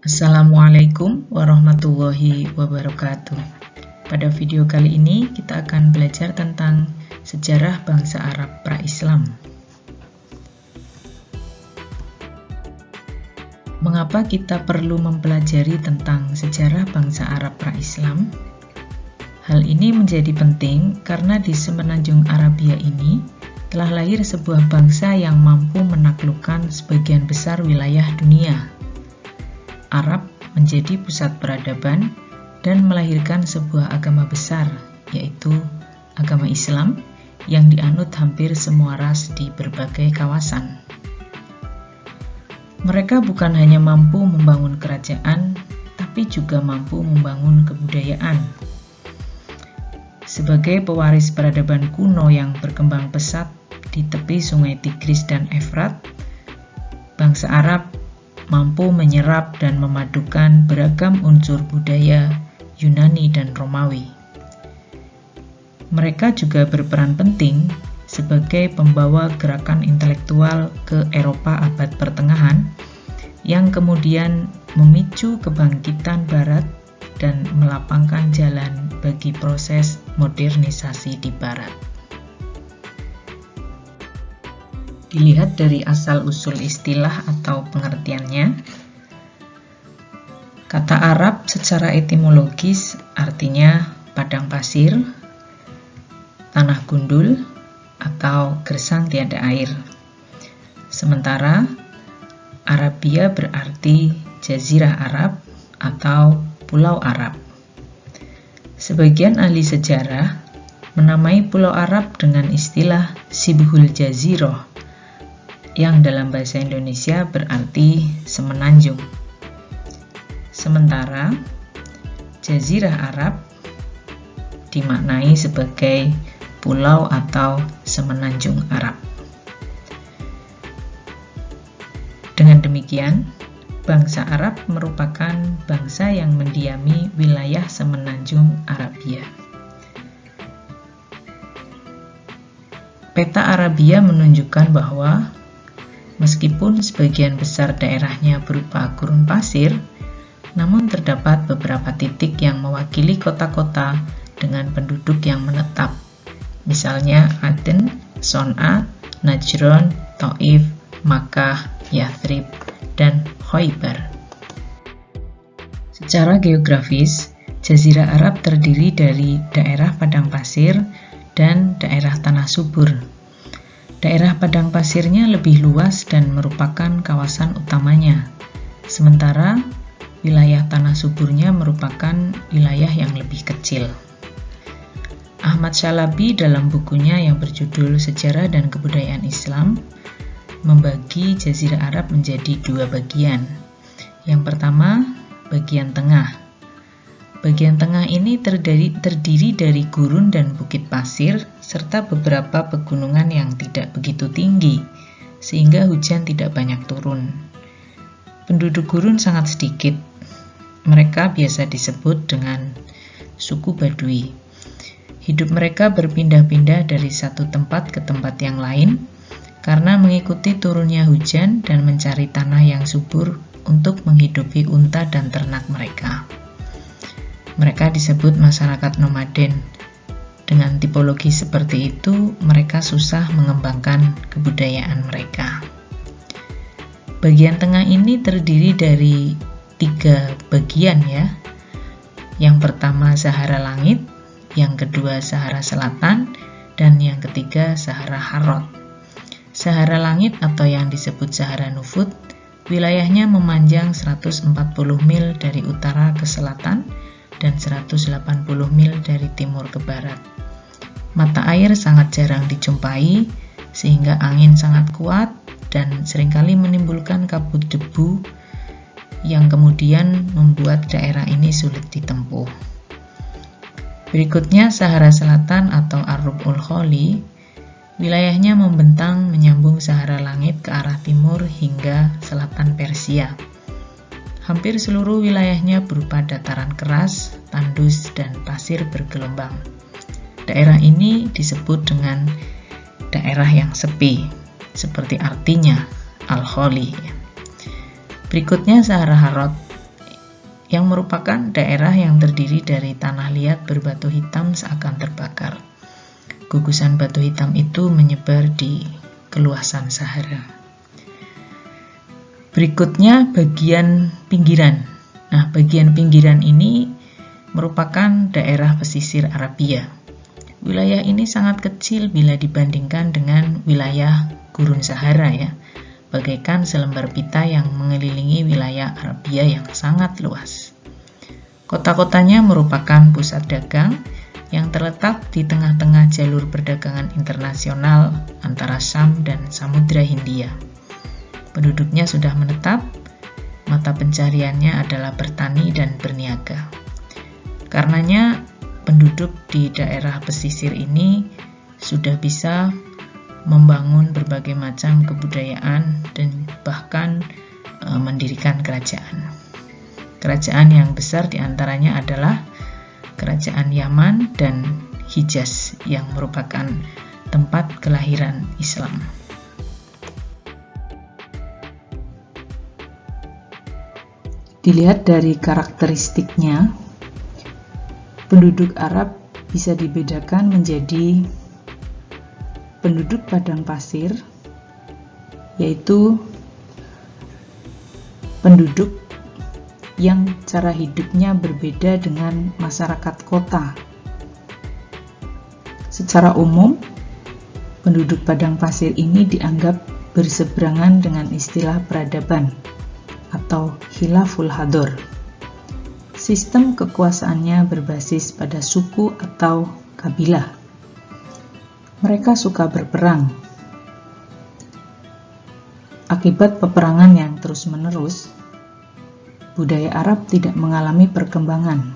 Assalamualaikum warahmatullahi wabarakatuh. Pada video kali ini kita akan belajar tentang sejarah bangsa Arab pra-Islam. Mengapa kita perlu mempelajari tentang sejarah bangsa Arab pra-Islam? Hal ini menjadi penting karena di semenanjung Arabia ini telah lahir sebuah bangsa yang mampu menaklukkan sebagian besar wilayah dunia. Arab menjadi pusat peradaban dan melahirkan sebuah agama besar, yaitu agama Islam yang dianut hampir semua ras di berbagai kawasan. Mereka bukan hanya mampu membangun kerajaan, tapi juga mampu membangun kebudayaan. Sebagai pewaris peradaban kuno yang berkembang pesat di tepi sungai Tigris dan Efrat, bangsa Arab mampu menyerap dan memadukan beragam unsur budaya Yunani dan Romawi. Mereka juga berperan penting sebagai pembawa gerakan intelektual ke Eropa abad pertengahan yang kemudian memicu kebangkitan Barat dan melapangkan jalan bagi proses modernisasi di Barat. Dilihat dari asal-usul istilah atau pengertiannya, kata Arab secara etimologis artinya padang pasir, tanah gundul, atau gersang tiada air. Sementara Arabia berarti Jazirah Arab atau Pulau Arab. Sebagian ahli sejarah menamai Pulau Arab dengan istilah Sibhul Jazirah, yang dalam bahasa Indonesia berarti semenanjung. Sementara Jazirah Arab dimaknai sebagai pulau atau semenanjung Arab. Dengan demikian, bangsa Arab merupakan bangsa yang mendiami wilayah semenanjung Arabia. Peta Arabia menunjukkan bahwa meskipun sebagian besar daerahnya berupa gurun pasir, namun terdapat beberapa titik yang mewakili kota-kota dengan penduduk yang menetap. Misalnya Aden, Son'a, Najron, Taif, Makkah, Yathrib, dan Khoibar. Secara geografis, Jazirah Arab terdiri dari daerah padang pasir dan daerah tanah subur. Daerah padang pasirnya lebih luas dan merupakan kawasan utamanya, sementara wilayah tanah suburnya merupakan wilayah yang lebih kecil. Ahmad Shalabi dalam bukunya yang berjudul Sejarah dan Kebudayaan Islam membagi Jazirah Arab menjadi dua bagian. Yang pertama, bagian tengah. Bagian tengah ini terdiri dari gurun dan bukit pasir serta beberapa pegunungan yang tidak begitu tinggi, sehingga hujan tidak banyak turun. Penduduk gurun sangat sedikit. Mereka biasa disebut dengan suku Badui. Hidup mereka berpindah-pindah dari satu tempat ke tempat yang lain karena mengikuti turunnya hujan dan mencari tanah yang subur untuk menghidupi unta dan ternak mereka. Mereka disebut masyarakat nomaden. Dengan tipologi seperti itu, mereka susah mengembangkan kebudayaan mereka. Bagian tengah ini terdiri dari 3 bagian ya. Yang pertama Sahara Langit, yang kedua Sahara Selatan, dan yang ketiga Sahara Harod. Sahara Langit atau yang disebut Sahara Nufud, wilayahnya memanjang 140 mil dari utara ke selatan dan 180 mil dari timur ke barat. Mata air sangat jarang dijumpai, sehingga angin sangat kuat dan seringkali menimbulkan kabut debu yang kemudian membuat daerah ini sulit ditempuh. Berikutnya Sahara Selatan atau Ar-Rub'ul Khali, wilayahnya membentang menyambung Sahara Langit ke arah timur hingga selatan Persia. Hampir seluruh wilayahnya berupa dataran keras, tandus, dan pasir bergelombang. Daerah ini disebut dengan daerah yang sepi, seperti artinya Al-Khali. Berikutnya Sahara Harod. yang merupakan daerah yang terdiri dari tanah liat berbatu hitam seakan terbakar. Gugusan batu hitam itu menyebar di keluasan Sahara. Berikutnya bagian pinggiran. Nah, bagian pinggiran ini merupakan daerah pesisir Arabia. Wilayah ini sangat kecil bila dibandingkan dengan wilayah Gurun Sahara ya, bagaikan selembar pita yang mengelilingi wilayah Arabia yang sangat luas. Kota-kotanya merupakan pusat dagang yang terletak di tengah-tengah jalur perdagangan internasional antara Syam dan Samudra Hindia. Penduduknya sudah menetap, mata pencariannya adalah bertani dan berniaga. Karenanya, penduduk di daerah pesisir ini sudah bisa membangun berbagai macam kebudayaan dan bahkan mendirikan kerajaan. Kerajaan yang besar diantaranya adalah Kerajaan Yaman dan Hijaz yang merupakan tempat kelahiran Islam. Dilihat dari karakteristiknya, penduduk Arab bisa dibedakan menjadi penduduk padang pasir, yaitu penduduk yang cara hidupnya berbeda dengan masyarakat kota. Secara umum, penduduk padang pasir ini dianggap berseberangan dengan istilah peradaban atau khilaful hador. Sistem kekuasaannya berbasis pada suku atau kabilah. Mereka suka berperang. Akibat peperangan yang terus-menerus, budaya Arab tidak mengalami perkembangan.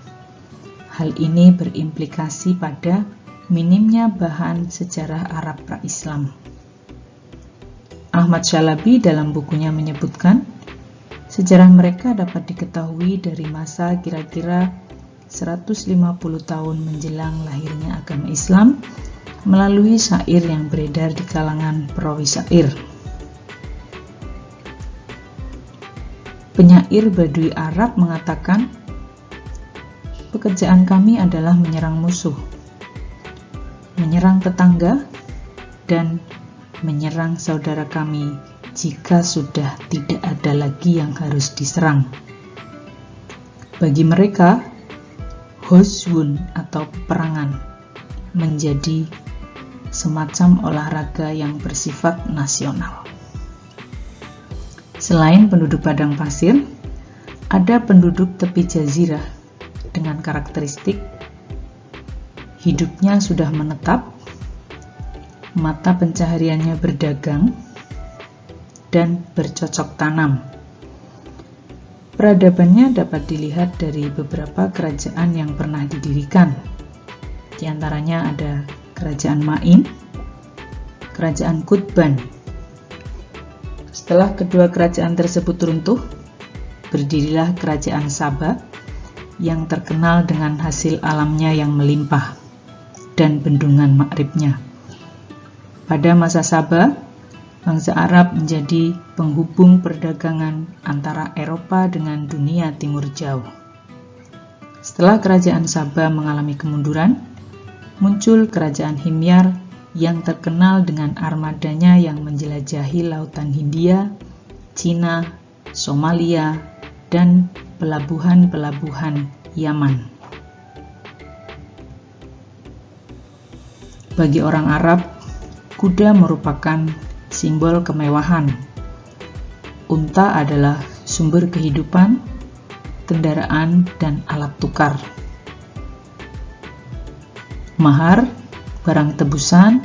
Hal ini berimplikasi pada minimnya bahan sejarah Arab pra-Islam. Ahmad Shalabi dalam bukunya menyebutkan, sejarah mereka dapat diketahui dari masa kira-kira 150 tahun menjelang lahirnya agama Islam melalui syair yang beredar di kalangan perawi syair. Penyair Badui Arab mengatakan, pekerjaan kami adalah menyerang musuh, menyerang tetangga, dan menyerang saudara kami jika sudah tidak ada lagi yang harus diserang. Bagi mereka, huzwun atau peperangan menjadi semacam olahraga yang bersifat nasional. Selain penduduk padang pasir, ada penduduk tepi jazirah dengan karakteristik hidupnya sudah menetap, mata pencahariannya berdagang, dan bercocok tanam. Peradabannya dapat dilihat dari beberapa kerajaan yang pernah didirikan. Di antaranya ada Kerajaan Ma'in, Kerajaan Qutban. Setelah kedua kerajaan tersebut runtuh, berdirilah Kerajaan Saba yang terkenal dengan hasil alamnya yang melimpah dan bendungan Ma'ribnya. Pada masa Saba, bangsa Arab menjadi penghubung perdagangan antara Eropa dengan dunia timur jauh. Setelah Kerajaan Saba mengalami kemunduran, muncul Kerajaan Himyar yang terkenal dengan armadanya yang menjelajahi Lautan Hindia, Cina, Somalia, dan pelabuhan-pelabuhan Yaman. Bagi orang Arab, kuda merupakan simbol kemewahan. Unta adalah sumber kehidupan, kendaraan, dan alat tukar. Mahar, barang tebusan,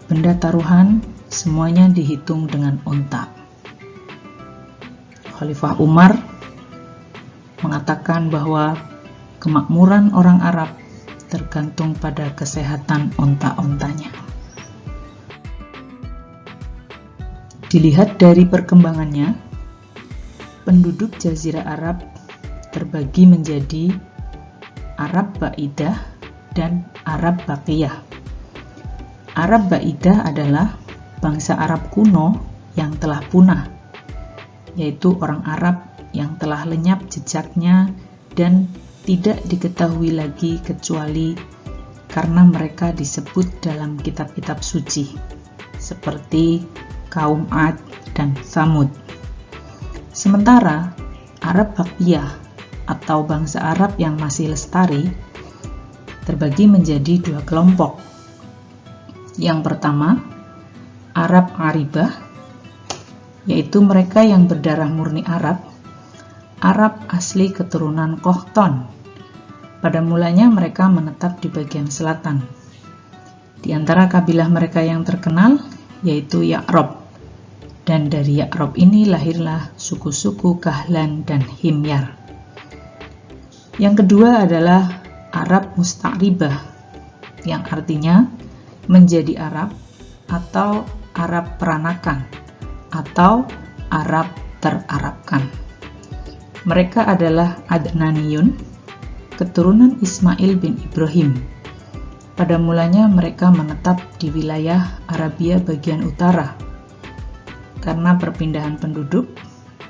benda taruhan, semuanya dihitung dengan unta. Khalifah Umar mengatakan bahwa kemakmuran orang Arab tergantung pada kesehatan unta-untanya. Dilihat dari perkembangannya, penduduk Jazirah Arab terbagi menjadi Arab Ba'idah dan Arab Baqiyah. Arab Ba'idah adalah bangsa Arab kuno yang telah punah, yaitu orang Arab yang telah lenyap jejaknya dan tidak diketahui lagi kecuali karena mereka disebut dalam kitab-kitab suci, seperti kaum Ad dan Tsamud. Sementara Arab Baqiyah atau bangsa Arab yang masih lestari terbagi menjadi dua kelompok. Yang pertama, Arab Aribah, yaitu mereka yang berdarah murni Arab asli keturunan Qohton. Pada mulanya mereka menetap di bagian selatan. Di antara kabilah mereka yang terkenal yaitu Ya'rab. Dan dari Ya'rab ini lahirlah suku-suku Kahlan dan Himyar. Yang kedua adalah Arab Musta'ribah, yang artinya menjadi Arab atau Arab peranakan atau Arab terarabkan. Mereka adalah Adnaniyun, keturunan Ismail bin Ibrahim. Pada mulanya mereka menetap di wilayah Arabia bagian utara. Karena perpindahan penduduk,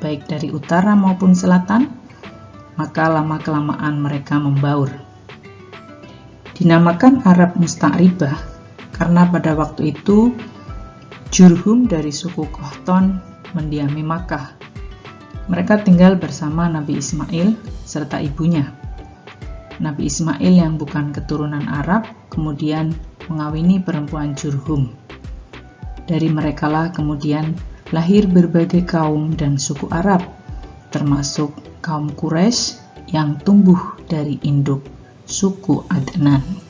baik dari utara maupun selatan, maka lama-kelamaan mereka membaur. Dinamakan Arab Musta'ribah karena pada waktu itu Jurhum dari suku Qohton mendiami Makkah. Mereka tinggal bersama Nabi Ismail serta ibunya. Nabi Ismail yang bukan keturunan Arab kemudian mengawini perempuan Jurhum. Dari merekalah kemudian lahir berbagai kaum dan suku Arab, termasuk kaum Quraisy yang tumbuh dari induk suku Adnan.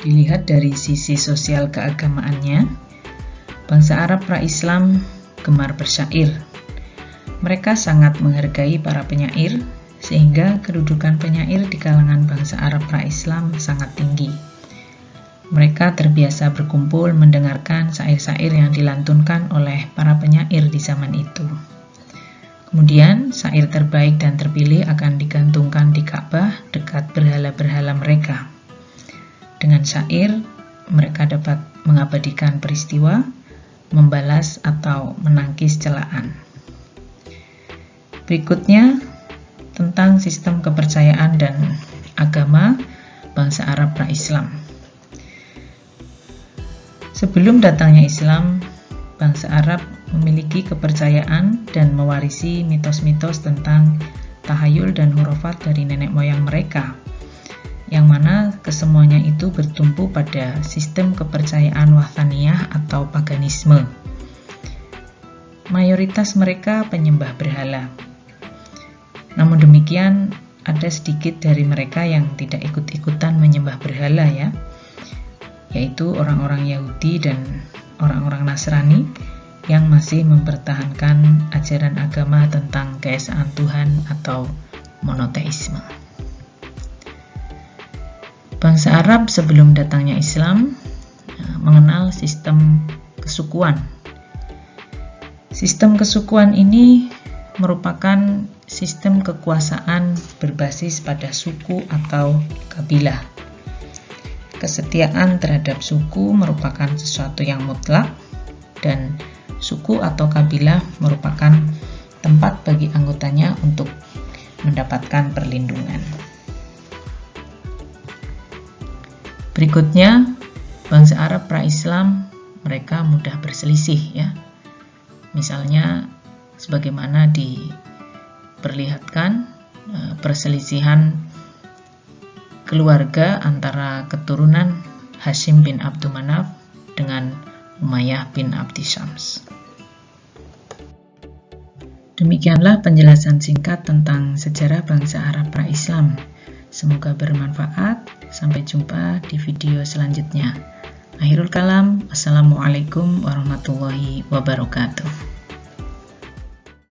Dilihat dari sisi sosial keagamaannya, bangsa Arab pra-Islam gemar bersyair. Mereka sangat menghargai para penyair, sehingga kedudukan penyair di kalangan bangsa Arab pra-Islam sangat tinggi. Mereka terbiasa berkumpul mendengarkan syair-syair yang dilantunkan oleh para penyair di zaman itu. Kemudian, syair terbaik dan terpilih akan digantungkan di Ka'bah dekat berhala-berhala mereka. Dengan syair, mereka dapat mengabadikan peristiwa, membalas atau menangkis celaan. Berikutnya, tentang sistem kepercayaan dan agama bangsa Arab pra-Islam. Sebelum datangnya Islam, bangsa Arab memiliki kepercayaan dan mewarisi mitos-mitos tentang tahayul dan hurafat dari nenek moyang mereka, yang mana kesemuanya itu bertumpu pada sistem kepercayaan wathaniyah atau paganisme. Mayoritas mereka penyembah berhala. Namun demikian, ada sedikit dari mereka yang tidak ikut-ikutan menyembah berhala ya, yaitu orang-orang Yahudi dan orang-orang Nasrani yang masih mempertahankan ajaran agama tentang keesaan Tuhan atau monoteisme. Bangsa Arab sebelum datangnya Islam mengenal sistem kesukuan. Sistem kesukuan ini merupakan sistem kekuasaan berbasis pada suku atau kabilah. Kesetiaan terhadap suku merupakan sesuatu yang mutlak, dan suku atau kabilah merupakan tempat bagi anggotanya untuk mendapatkan perlindungan. Berikutnya, bangsa Arab pra-Islam mereka mudah berselisih ya. Misalnya sebagaimana diperlihatkan perselisihan keluarga antara keturunan Hashim bin Abdul Manaf dengan Umayyah bin Abdi Syams. Demikianlah penjelasan singkat tentang sejarah bangsa Arab pra-Islam. Semoga bermanfaat. Sampai jumpa di video selanjutnya. Akhirul kalam. Assalamualaikum warahmatullahi wabarakatuh.